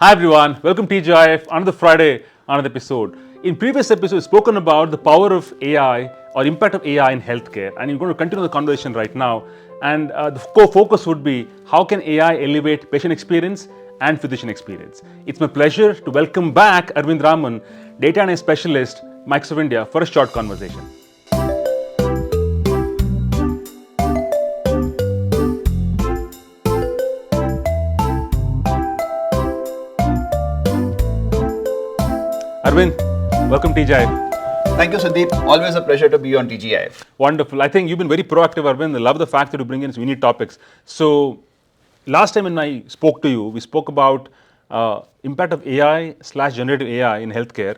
Hi everyone, welcome to TGIF, another Friday, another episode. In previous episodes, we've spoken about the power of AI or impact of AI in healthcare, and we're going to continue the conversation right now. And the core focus would be how can AI elevate patient experience and physician experience. It's my pleasure to welcome back Arvind Raman, data analytics specialist, Microsoft India, for a short conversation. Arvind, welcome to TGIF. Thank you, Sandeep. Always a pleasure to be on TGIF. Wonderful. I think you've been very proactive, Arvind. I love the fact that you bring in some unique topics. So, last time when I spoke to you, we spoke about impact of AI/generative AI in healthcare.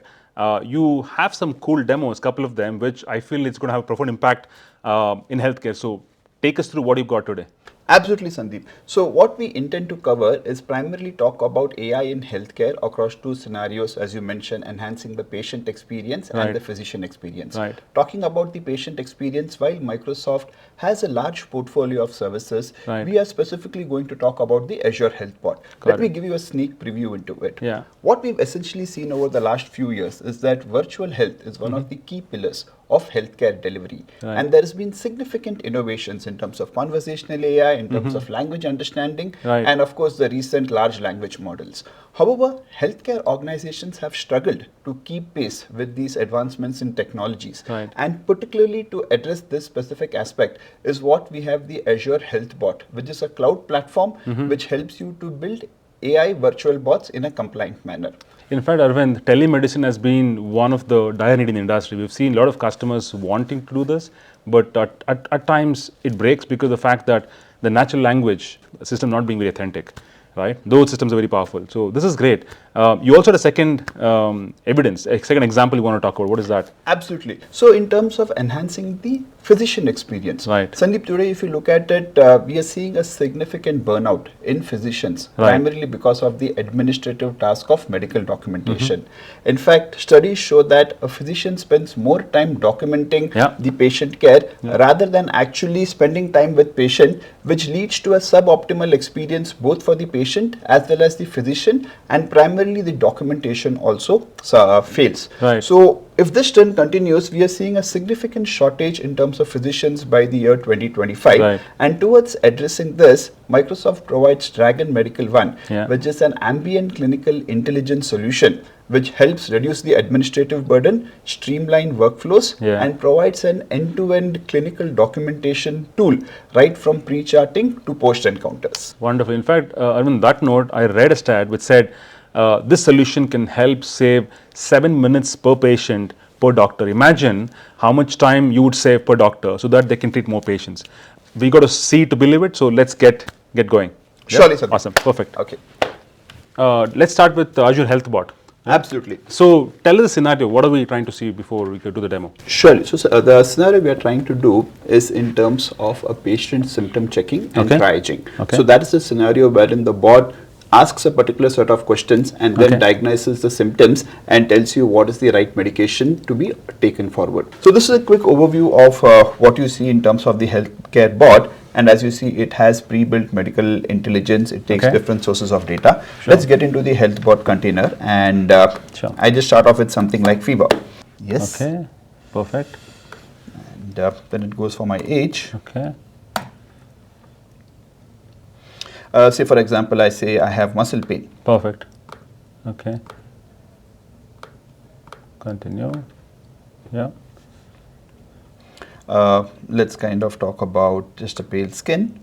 You have some cool demos, couple of them, which I feel it's going to have a profound impact in healthcare. So, take us through what you've got today. Absolutely, Sandeep. So what we intend to cover is primarily talk about AI in healthcare across two scenarios, as you mentioned, enhancing the patient experience and the physician experience. Right. Talking about the patient experience, while Microsoft has a large portfolio of services, we are specifically going to talk about the Azure Health Bot. Let me give you a sneak preview into it. Yeah. What we've essentially seen over the last few years is that virtual health is one of the key pillars of healthcare delivery. And there has been significant innovations in terms of conversational AI, in terms of language understanding, and of course the recent large language models. However, healthcare organizations have struggled to keep pace with these advancements in technologies. And particularly to address this specific aspect is what we have the Azure Health Bot, which is a cloud platform which helps you to build AI virtual bots in a compliant manner. In fact, Arvind, telemedicine has been one of the dire need in the industry. We've seen a lot of customers wanting to do this, but at times it breaks because of the fact that the natural language system not being very authentic, right? Those systems are very powerful. So this is great. You also had a second evidence, a second example you want to talk about. What is that? Absolutely. So in terms of enhancing the physician experience, Sandeep, today if you look at it, we are seeing a significant burnout in physicians, primarily because of the administrative task of medical documentation. In fact, studies show that a physician spends more time documenting the patient care rather than actually spending time with patient, which leads to a suboptimal experience both for the patient as well as the physician, and primarily the documentation also fails. So if this trend continues, we are seeing a significant shortage in terms of physicians by the year 2025. And towards addressing this, Microsoft provides Dragon Medical One, which is an ambient clinical intelligence solution which helps reduce the administrative burden, streamline workflows, and provides an end-to-end clinical documentation tool right from pre-charting to post-encounters. Wonderful. In fact, on that note, I read a stat which said this solution can help save 7 minutes per patient per doctor. Imagine how much time you would save per doctor so that they can treat more patients. We got to see to believe it, so let's get going. Surely, sir. Awesome. Perfect. Okay. Let's start with Azure Health Bot. Absolutely. So tell us the scenario. What are we trying to see before we could do the demo? Surely. So the scenario we are trying to do is in terms of a patient symptom checking and triaging. So that is the scenario wherein the bot asks a particular set of questions and then diagnoses the symptoms and tells you what is the right medication to be taken forward. So this is a quick overview of what you see in terms of the healthcare bot. And as you see, it has pre-built medical intelligence. It takes different sources of data. Let's get into the health bot container. And I just start off with something like fever. Yes. Okay. Perfect. And then it goes for my age. Okay. Say, for example, I say I have muscle pain. Perfect. Okay. Continue. Yeah. Let's kind of talk about just a pale skin.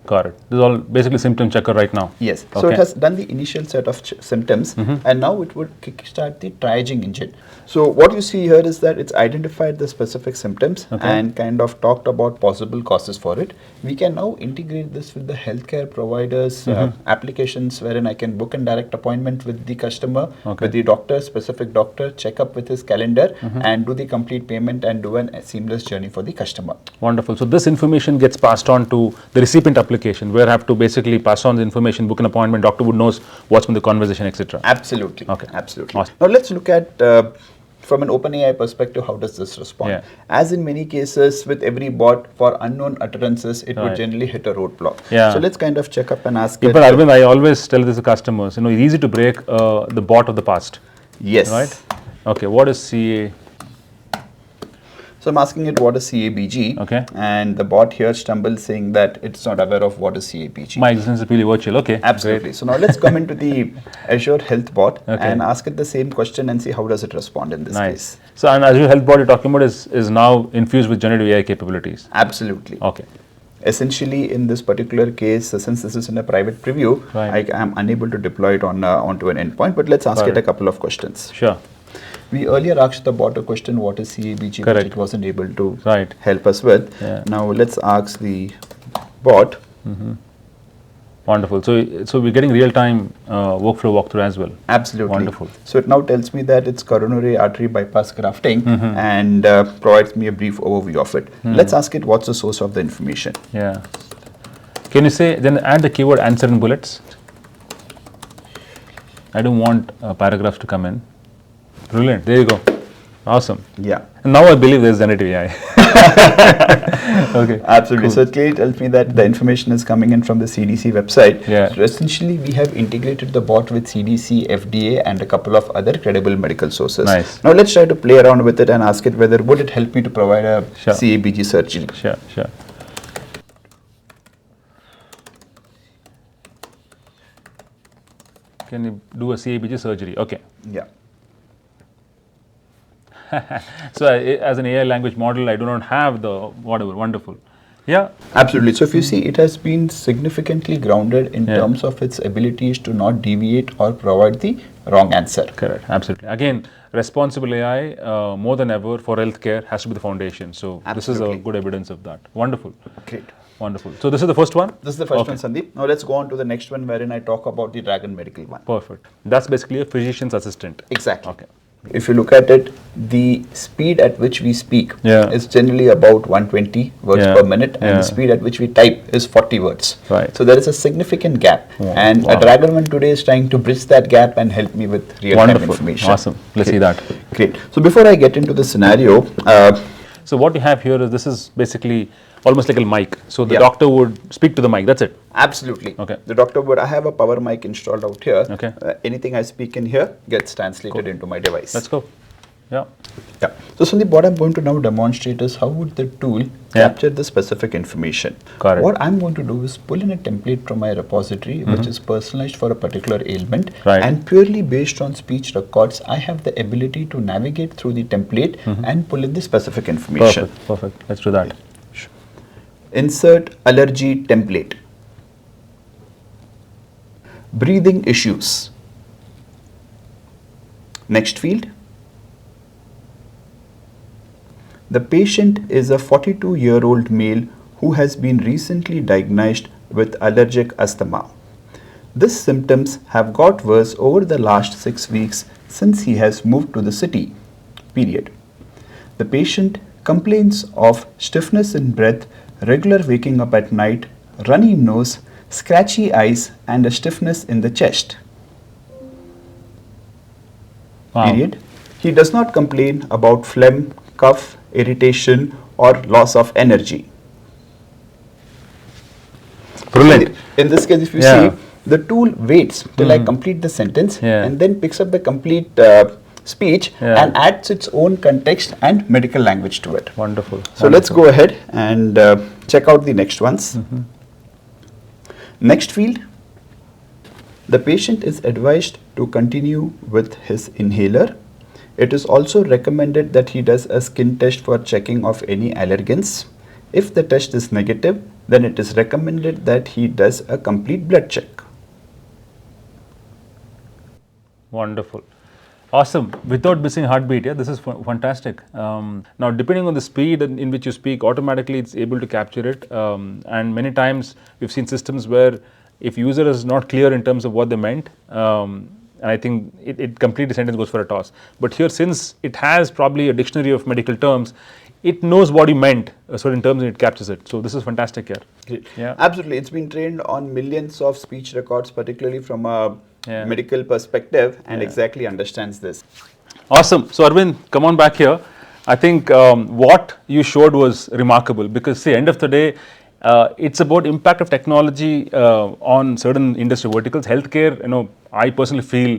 Got it. This is all basically symptom checker right now. Yes. So it has done the initial set of symptoms, and now it would kickstart the triaging engine. So what you see here is that it's identified the specific symptoms and kind of talked about possible causes for it. We can now integrate this with the healthcare providers applications, wherein I can book a direct appointment with the customer, with the doctor, specific doctor, check up with his calendar, and do the complete payment and do a seamless journey for the customer. Wonderful. So this information gets passed on to the recipient application, where I have to basically pass on the information, book an appointment, doctor would knows what's been the conversation, etc. Absolutely. Okay. Absolutely. Awesome. Now let's look at from an OpenAI perspective, how does this respond? Yeah. As in many cases with every bot, for unknown utterances, it would generally hit a roadblock. Yeah. So let's kind of check up and ask. But Arvind, I always tell this to customers, it's easy to break the bot of the past. Yes. Right? Okay, what is CA? So I'm asking it what is CABG, okay, and the bot here stumbles saying that it's not aware of what is CABG. My existence is really virtual. Okay, absolutely. Great. So now let's come into the Azure Health Bot okay. and ask it the same question and see how does it respond in this case. So an Azure Health Bot you're talking about is now infused with generative AI capabilities. Absolutely. Okay. Essentially, in this particular case, since this is in a private preview, I am unable to deploy it onto an endpoint. But let's ask it a couple of questions. Sure. We earlier asked the bot a question, what is CABG, Correct. which it wasn't able to help us with. Yeah. Now let's ask the bot. Wonderful. So we're getting real-time workflow walkthrough as well. Absolutely. Wonderful. So it now tells me that it's coronary artery bypass grafting and provides me a brief overview of it. Let's ask it what's the source of the information. Yeah. Can you say, then add the keyword answer in bullets? I don't want paragraphs to come in. Brilliant. There you go. Awesome. Yeah. And now I believe there's generative AI. Okay. Absolutely. Cool. So it clearly tells me that the information is coming in from the CDC website. Yeah. So essentially, we have integrated the bot with CDC, FDA, and a couple of other credible medical sources. Nice. Now let's try to play around with it and ask it whether would it help me to provide a CABG surgery. Sure. Sure. Can you do a CABG surgery? Okay. Yeah. So as an AI language model, I do not have the whatever. Wonderful. Yeah. Absolutely. So if you see, it has been significantly grounded in terms of its abilities to not deviate or provide the wrong answer. Correct. Absolutely. Again, responsible AI more than ever for healthcare has to be the foundation. So this is a good evidence of that. Wonderful. Great. Wonderful. So this is the first one? This is the first one, Sandeep. Now let's go on to the next one wherein I talk about the Dragon Medical one. Perfect. That's basically a physician's assistant. Exactly. Okay. If you look at it, the speed at which we speak is generally about 120 words per minute, and the speed at which we type is 40 words. Right. So there is a significant gap, and a Dragon one today is trying to bridge that gap and help me with real-time information. Awesome. Let's see that. Great. So before I get into the scenario, so what you have here is this is basically almost like a mic. So the doctor would speak to the mic. That's it. Absolutely. Okay. The doctor would. I have a power mic installed out here. Okay. Anything I speak in here gets translated into my device. Let's go. Yeah. Yeah. So Sandeep, what I'm going to now demonstrate is how would the tool capture the specific information. Correct. What I'm going to do is pull in a template from my repository, which is personalized for a particular ailment, and purely based on speech records, I have the ability to navigate through the template and pull in the specific information. Perfect. Perfect. Let's do that. Insert allergy template. Breathing issues. Next field. The patient is a 42-year-old male who has been recently diagnosed with allergic asthma. These symptoms have got worse over the last 6 weeks since he has moved to the city. Period. The patient complains of stiffness in breath, regular waking up at night, runny nose, scratchy eyes, and a stiffness in the chest. Period. He does not complain about phlegm, cough, irritation, or loss of energy. Brilliant. In this case, if you see, the tool waits till I complete the sentence and then picks up the complete speech and adds its own context and medical language to it. Wonderful. So let's go ahead and check out the next ones. Next field. The patient is advised to continue with his inhaler. It is also recommended that he does a skin test for checking of any allergens. If the test is negative, then it is recommended that he does a complete blood check. Wonderful. Awesome. Without missing heartbeat, this is fantastic. Now, depending on the speed in which you speak, automatically it's able to capture it. And many times we've seen systems where if user is not clear in terms of what they meant, and I think it complete the sentence goes for a toss. But here, since it has probably a dictionary of medical terms, it knows what you meant, certain terms, and it captures it. So this is fantastic here. Great. Yeah. Absolutely. It's been trained on millions of speech records, particularly from a medical perspective, and exactly understands this. Awesome. So Arvind, come on back here. I think what you showed was remarkable because, see, end of the day, it's about impact of technology on certain industry verticals. Healthcare, I personally feel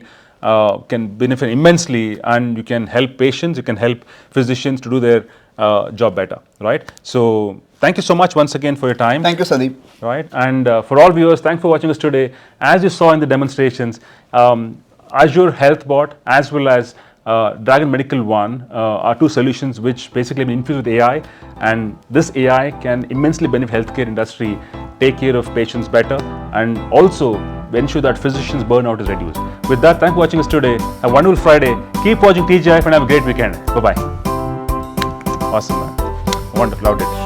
can benefit immensely, and you can help patients, you can help physicians to do their job better, right? So thank you so much once again for your time. Thank you, Sandeep. Right, and for all viewers, thanks for watching us today. As you saw in the demonstrations, Azure Health Bot as well as Dragon Medical One are two solutions which basically have been infused with AI, and this AI can immensely benefit healthcare industry, take care of patients better, and also ensure that physicians' burnout is reduced. With that, thanks for watching us today. Have a wonderful Friday. Keep watching TGIF and have a great weekend. Bye-bye. Awesome, man. Wonderful. Loved it.